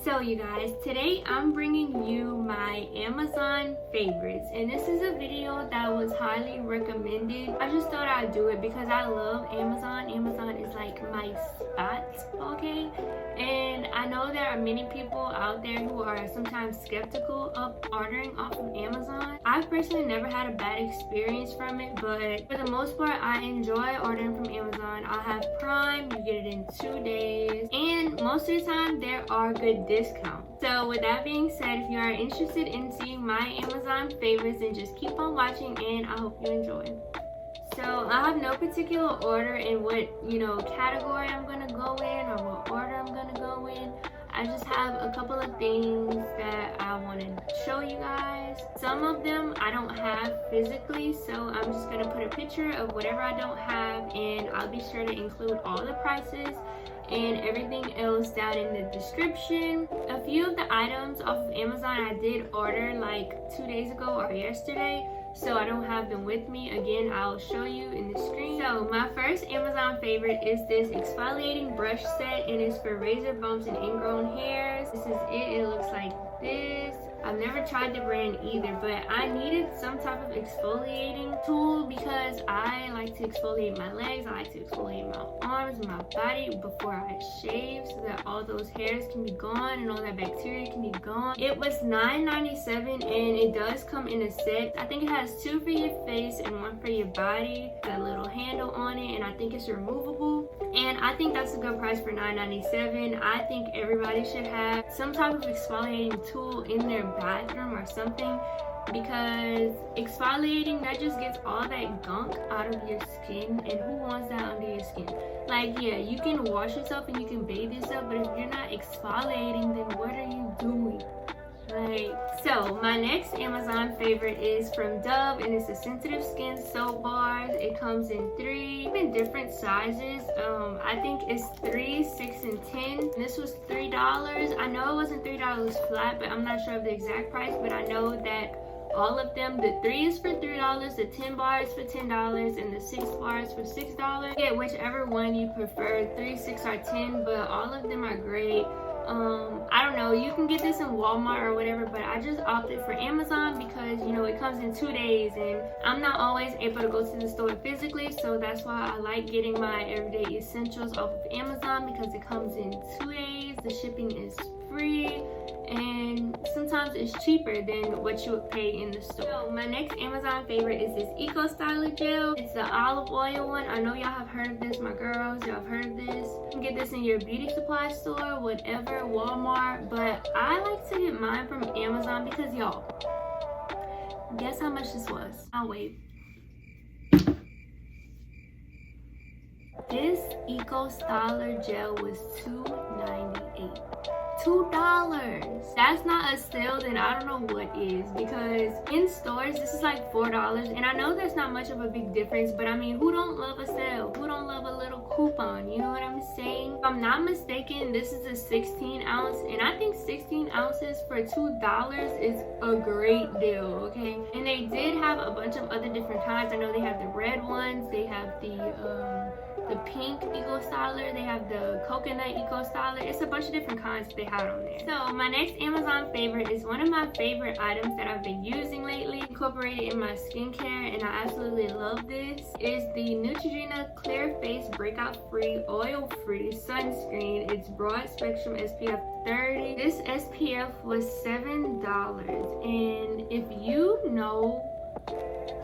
So you guys, today I'm bringing you my Amazon favorites, and this is a video that was highly recommended. I just thought I'd do it because I love Amazon. Amazon is like my spot, okay? And I know there are many people out there who are sometimes skeptical of ordering off of Amazon. I've personally never had a bad experience from it, but for the most part I enjoy ordering from Amazon. I'll have Prime, you get it in 2 days, and most of the time there are good discounts. So with that being said, if you are interested in seeing my Amazon favorites, then just keep on watching and I hope you enjoy. So I have no particular order in what, category I'm gonna go in or what order I'm gonna go in. I just have a couple of things that I want to show you guys. Some of them I don't have physically, so I'm just gonna put a picture of whatever I don't have, and I'll be sure to include all the prices and everything else down in the description. A few of the items off of Amazon I did order like 2 days ago or yesterday, so I don't have them with me. Again, I'll show you in the screen. So my first Amazon favorite is this exfoliating brush set, and it's for razor bumps and ingrown hairs. This is it. It looks like this. I've never tried the brand either, but I needed some type of exfoliating tool because I like to exfoliate my legs, I like to exfoliate my arms and my body before I shave so that all those hairs can be gone and all that bacteria can be gone. It was $9.97 and it does come in a set. I think it has 2 for your face and 1 for your body. Got a little handle on it, and I think it's removable. And I think that's a good price for $9.97. I think everybody should have some type of exfoliating tool in their bathroom or something, because exfoliating, that just gets all that gunk out of your skin, and who wants that under your skin? Like, yeah, you can wash yourself and you can bathe yourself, but if you're not exfoliating, then what are you doing? Right. So my next Amazon favorite is from Dove, and it's a sensitive skin soap bars. It comes in 3 different sizes. I think it's 3, 6, and 10. This was $3. I know it wasn't $3 flat, but I'm not sure of the exact price, but I know that all of them, the 3 is for $3, the 10 bars for $10, and the 6 bars for $6. Get whichever one you prefer, 3, 6, or 10, but all of them are great. I don't know, you can get this in Walmart or whatever, but I just opted for Amazon because it comes in 2 days and I'm not always able to go to the store physically, so that's why I like getting my everyday essentials off of Amazon, because it comes in 2 days, the shipping is free, and sometimes it's cheaper than what you would pay in the store. So my next Amazon favorite is this Eco Styler gel. It's the olive oil one. I know y'all have heard of this, my girls, y'all have heard of this. You can get this in your beauty supply store, whatever, Walmart, but I like to get mine from Amazon because, y'all, guess how much this was? I'll wait. This Eco Styler gel was $2.98. $2. That's not a sale, then I don't know what is, because in stores this is like $4, and I know that's not much of a big difference, but I mean, who don't love a sale? Who don't love a little coupon? You know what I'm saying? If I'm not mistaken, this is a 16 ounce, and I think 16 ounces for $2 is a great deal, okay? And they did have a bunch of other different kinds. I know they have the red ones, they have the pink Eco Styler, they have the coconut Eco Styler. It's a bunch of different kinds that they have on there. So my next Amazon favorite is one of my favorite items that I've been using lately, incorporated in my skincare, and I absolutely love this. Is the Neutrogena Clear Face Breakout Free Oil Free Sunscreen. It's broad spectrum SPF 30. This SPF was $7, and if you know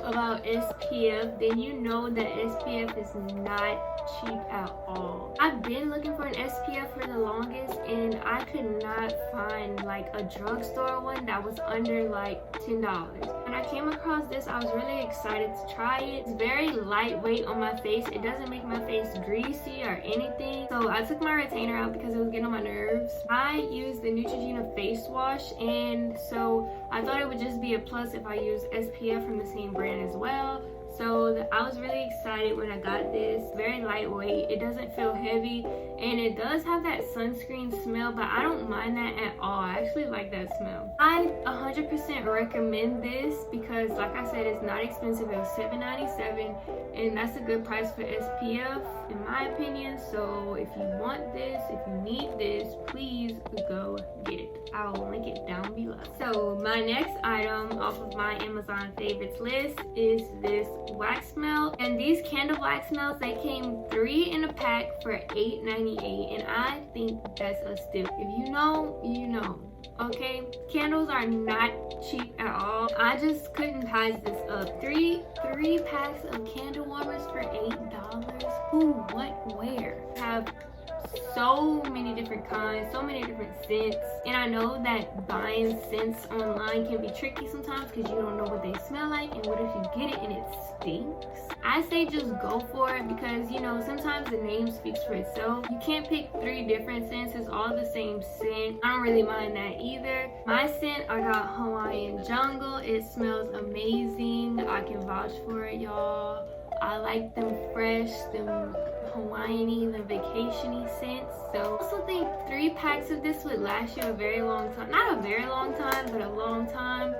about SPF, then you know that SPF is not cheap at all. I've been looking for an SPF for the longest, and I could not find like a drugstore one that was under like $10. When I came across this, I was really excited to try it. It's very lightweight on my face. It doesn't make my face greasy or anything. So I took my retainer out because it was getting on my nerves. I used the Neutrogena face wash, and so I thought it would just be a plus if I use SPF from the same brand as well. So I was really excited when I got this. Very lightweight, it doesn't feel heavy, and it does have that sunscreen smell, but I don't mind that at all. I actually like that smell. I 100% recommend this because, like I said, it's not expensive. It was $7.97, and that's a good price for SPF in my opinion. So if you want this, if you need this, please go get it. I'll link it down below. So my next item off of my Amazon favorites list is this wax melt, and these candle wax melts, they came 3 in a pack for $8.98, and I think that's a steal. If you know, you know. Okay, candles are not cheap at all. I just couldn't pass this up. Three packs of candle warmers for $8. Who, what, where? Have so many different kinds, so many different scents, and I know that buying scents online can be tricky sometimes because you don't know what they smell like, and what if you get it and it stinks? I say just go for it because, you know, sometimes the name speaks for itself. You can't pick 3 different scents, it's all the same scent. I don't really mind that either. My scent, I got Hawaiian Jungle. It smells amazing. I can vouch for it, y'all. I like them fresh, them Hawaiian-y, the vacation-y scents. So I also think 3 packs of this would last you a very long time. Not a very long time, but a long time.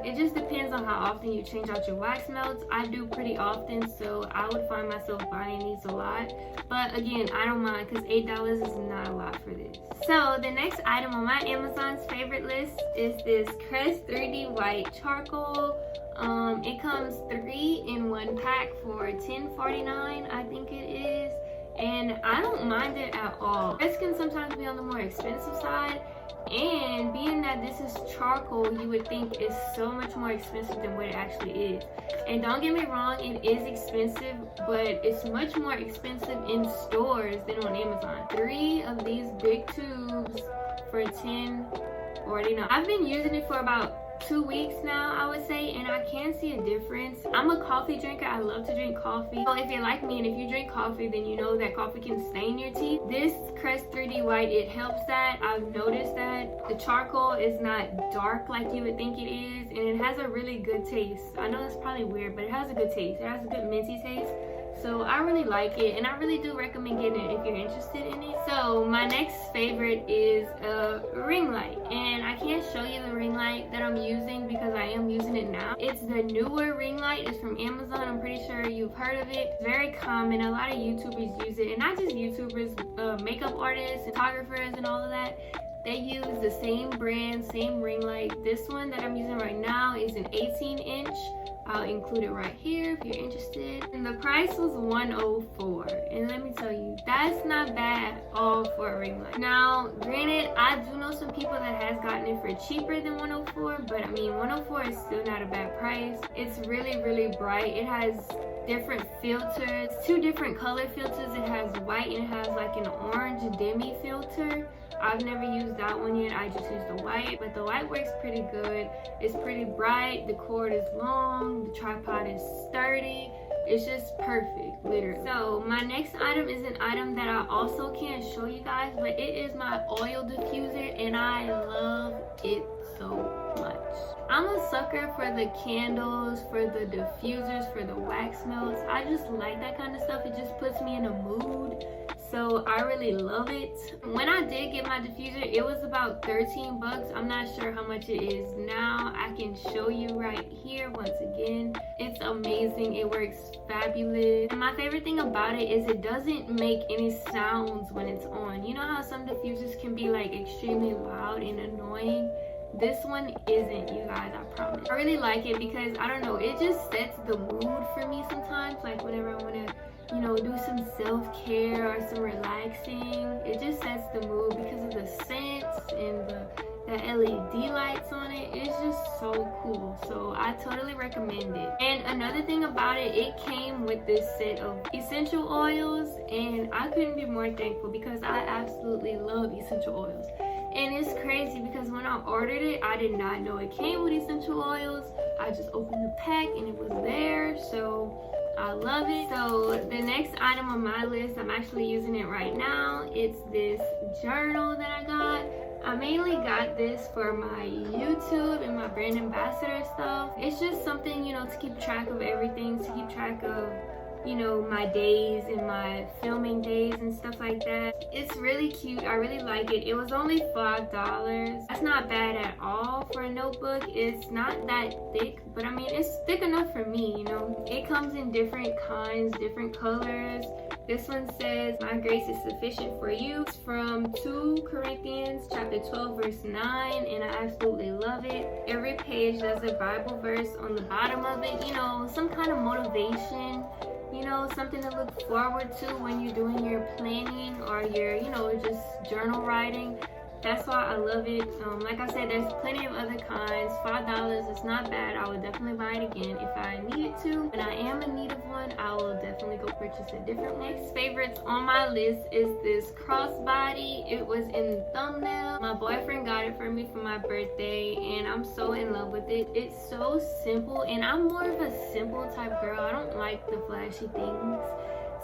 It just depends on how often you change out your wax melts. I do pretty often, so I would find myself buying these a lot. But again, I don't mind because $8 is not a lot for this. So the next item on my Amazon's favorite list is this Crest 3D White Charcoal. It comes 3 in 1 pack for $10.49, I think it is, and I don't mind it at all. Crest can sometimes be on the more expensive side, and being that this is charcoal, you would think it's so much more expensive than what it actually is. And don't get me wrong, it is expensive, but it's much more expensive in stores than on Amazon. 3 of these big tubes for $10.49. I've been using it for about 2 weeks now, I would say, and I can see a difference. I'm a coffee drinker. I love to drink coffee. So if you're like me and if you drink coffee, then you know that coffee can stain your teeth. This Crest 3D White, it helps that. I've noticed that the charcoal is not dark like you would think it is, and it has a really good taste. I know that's probably weird, but it has a good taste. It has a good minty taste. So I really like it, and I really do recommend getting it if you're interested in it. So my next favorite is a ring light, and I can't show you the ring light that I'm using because I am using it now. It's the newer ring light. It's from Amazon. I'm pretty sure you've heard of it. It's very common. A lot of YouTubers use it, and not just YouTubers, makeup artists, photographers, and all of that. They use the same brand, same ring light. This one that I'm using right now is an 18-inch. I'll include it right here if you're interested. And the price was $104. And let me tell you, that's not bad at all for a ring light. Now, granted, I do know some people that has gotten it for cheaper than $104, but I mean, $104 is still not a bad price. It's really, really bright. It has different filters, 2 different color filters. It has white and it has like an orange demi filter. I've never used that one yet. I just used the white, but the white works pretty good. It's pretty bright. The cord is long. The tripod is sturdy. It's just perfect, literally. So my next item is an item that I also can't show you guys, but it is my oil diffuser, and I love it so much. I'm a sucker for the candles, for the diffusers, for the wax melts. I just like that kind of stuff. It just puts me in a mood. So I really love it. When I did get my diffuser, it was about 13 bucks. I'm not sure how much it is now. I can show you right here once again. It's amazing. It works fabulous. And my favorite thing about it is it doesn't make any sounds when it's on. You know how some diffusers can be like extremely loud and annoying? This one isn't, you guys, I promise. I really like it because, I don't know, it just sets the mood for me sometimes. Like whenever I want to, you know, do some self-care or some relaxing, it just sets the mood because of the scents and the LED lights on it. It's just so cool. So I totally recommend it. And another thing about it, it came with this set of essential oils, and I couldn't be more thankful because I absolutely love essential oils. And it's crazy because when I ordered it, I did not know it came with essential oils. I just opened the pack and it was there. So I love it. So the next item on my list, I'm actually using it right now. It's this journal that I got. I mainly got this for my YouTube and my brand ambassador stuff. It's just something, you know, to keep track of everything, to keep track of, you know, my days and my filming days and stuff like that. It's really cute. I really like it. It was only $5. That's not bad at all for a notebook. It's not that thick, but I mean, it's thick enough for me, you know. It comes in different kinds, different colors. This one says, "My grace is sufficient for you." It's from 2 Corinthians chapter 12 verse 9, and I absolutely love it. Every page has a Bible verse on the bottom of it, you know, some kind of motivation, you know, something to look forward to when you're doing your planning or your, you know, just journal writing. That's why I love it. Like I said, there's plenty of other kinds. $5 is not bad. I would definitely buy it again if I needed to. When I am in need of one, I will definitely go purchase a different one. Next favorites on my list is this crossbody. It was in the thumbnail. My boyfriend got it for me for my birthday, and I'm so in love with it. It's so simple, and I'm more of a simple type girl. I don't like the flashy things.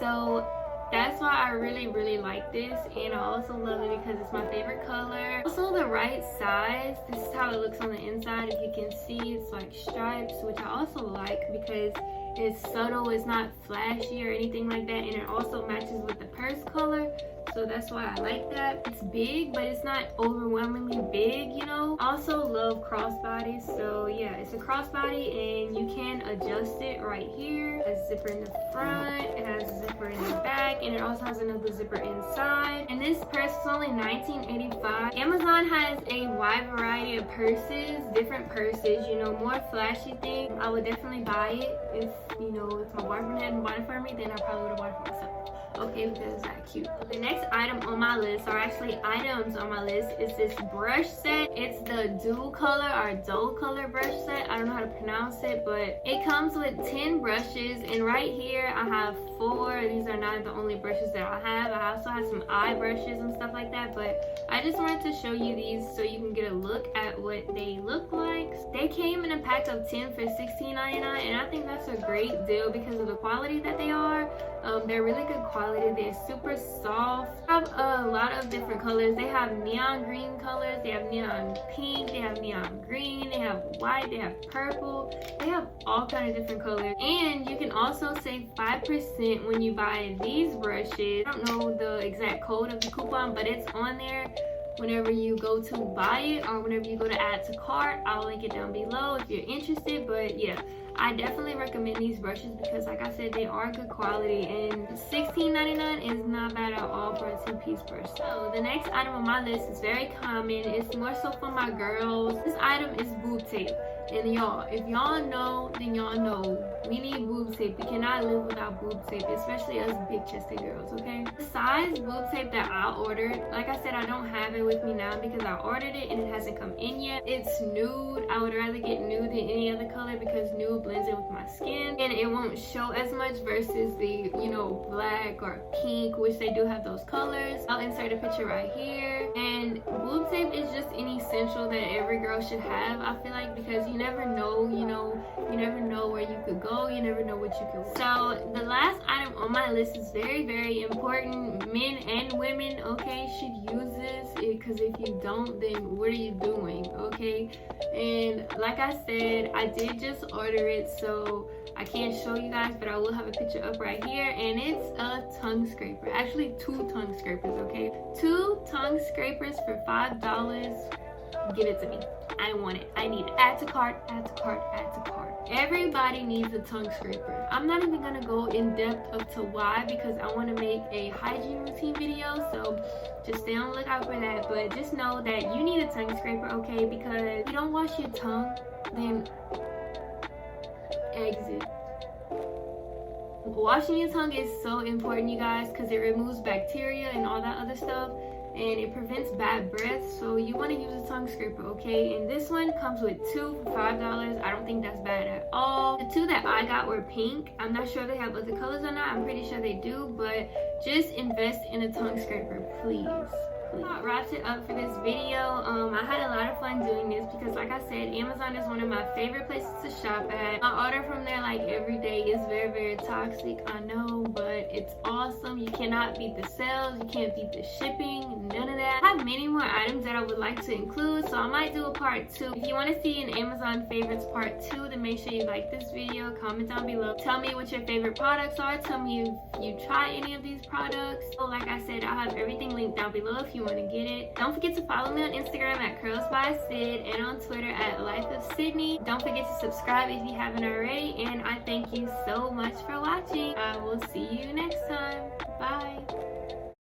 So that's why I really like this, and I also love it because it's my favorite color. Also the right size. This is how it looks on the inside. If you can see, it's like stripes, which I also like because it's subtle, it's not flashy or anything like that, and it also matches with the purse color. So that's why I like that. It's big, but it's not overwhelmingly big, you know. I also love crossbodies, so yeah, it's a crossbody and you can adjust it right here. It has a zipper in the front, it has a zipper in the back, and it also has another zipper inside. And this purse is only $19.85. Amazon has a wide variety of purses, different purses, you know, more flashy things. I would definitely buy it if, you know, if my boyfriend hadn't bought it for me, then I probably would have bought it for myself. Okay, because it's that cute. The next item on my list, or actually items on my list, is this brush set. It's the dual color or dull color brush set. I don't know how to pronounce it, but it comes with 10 brushes, and right here I have 4. These are not the only brushes that I have. I also have some eye brushes and stuff like that, but I just wanted to show you these so you can get a look at what they look like. They came in a pack of 10 for $16.99, and I think that's a great deal because of the quality that they are. They're really good quality. They're super soft. They have a lot of different colors. They have neon green colors, they have neon pink, they have neon green, they have white, they have purple. They have all kinds of different colors. And you can also save 5% when you buy these brushes. I don't know the exact code of the coupon, but it's on there whenever you go to buy it or whenever you go to add to cart. I'll link it down below if you're interested. But yeah, I definitely recommend these brushes because, like I said, they are good quality, and $16.99 is not bad at all for a 2-piece brush. So the next item on my list is very common. It's more so for my girls. This item is boob tape. And y'all, if y'all know, then y'all know we need boob tape. We cannot live without boob tape, especially us big chested girls, okay? The size boob tape that I ordered, like I said, I don't have it with me now because I ordered it and it hasn't come in yet. It's nude. I would rather get nude than any other color because nude blends in with my skin and it won't show as much versus the, you know, black or pink, which they do have those colors. I'll insert a picture right here. And boob tape is just an essential that every girl should have, I feel like, because you never know, you know, you never know where you could go, you never know what you could wear. So the last item on my list is very important. Men and women, okay, should use this because if you don't, then what are you doing, okay? And like I said, I did just order it, so I can't show you guys, but I will have a picture up right here. And it's a tongue scraper, actually 2 tongue scrapers, okay? 2 tongue scrapers for $5. Give it to me. I want it. I need it. Add to cart, add to cart, add to cart. Everybody needs a tongue scraper. I'm not even gonna go in depth of to why because I want to make a hygiene routine video, so just stay on the lookout for that. But just know that you need a tongue scraper, okay? Because if you don't wash your tongue, then exit. Washing your tongue is so important, you guys, because it removes bacteria and all that other stuff, and it prevents bad breath. So you want to use a tongue scraper, okay? And this one comes with 2 for $5. I don't think that's bad at all. The 2 that I got were pink. I'm not sure they have other colors or not. I'm pretty sure they do, but just invest in a tongue scraper, please. That wraps it up for this video. I had a lot of fun doing this because, like I said, Amazon is one of my favorite places to shop at. I order from there like every day. It's very, very toxic, I know, but it's awesome. You cannot beat the sales, you can't beat the shipping, none of that. I have many more items that I would like to include, so I might do a part 2. If you want to see an Amazon favorites part 2, then make sure you like this video, comment down below, tell me what your favorite products are, tell me if you try any of these products. So like I said, I'll have everything linked down below if you want to get it. Don't forget to follow me on Instagram at Curls by Sid and on Twitter at Life of Sidney. Don't forget to subscribe if you haven't already, and I thank you so much for watching. I will see you next time. Bye.